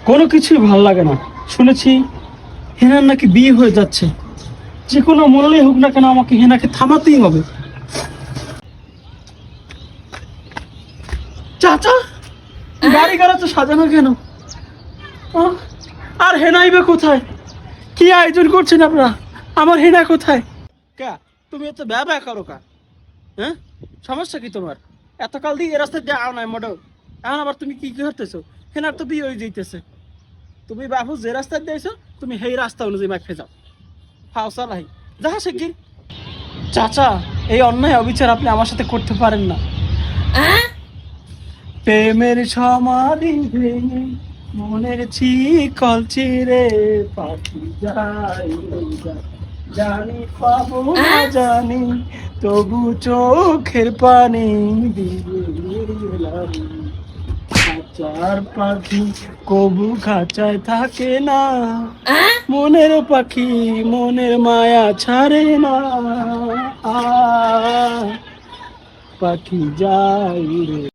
কোনো কিছুই ভালো লাগে না। শুনেছি হেনার নাকি বিয়ে হয়ে যাচ্ছে। যে কোনো মূল্যে হোক না কেন আমাকে হেনাকে থামাতেই হবে। চাচা, গাড়ি গাড়া তো সাজানো কেন? আহ, আর হেনাই বা কোথায়? কি আয়োজন করছেন আপনারা? আমার হেনা কোথায়? কা তুমি এত ব্যবহার করো কা? হ্যাঁ, সমস্যা কি তোমার? এতকাল দিয়ে এ রাস্তায় যাও নাই মোটো, এখন আবার তুমি কি কি করতেছো? হেনার তো বিয়ে হয়ে যাইতেছে। তুমি বাবু যে রাস্তা দিয়েছো তুমি সেই রাস্তা অনুযায়ী মাখে যাও। হাওসা নাই যা শিগগির। চাচা, এই অন্যায় অবিচার আপনি আমার সাথে করতে পারেন না। প্রেমের সমাধি ভেঙে মনের চিকল চিরে পাখি যায় উড়ে। জানি পাবো না জানি, তবু চোখের পানি দিয়ে এলাম। খাঁচার পাখি কবু খাঁচায় থাকে না, মনের পাখি মনের মায়া ছাড়ে না। আ পাখি যায় রে।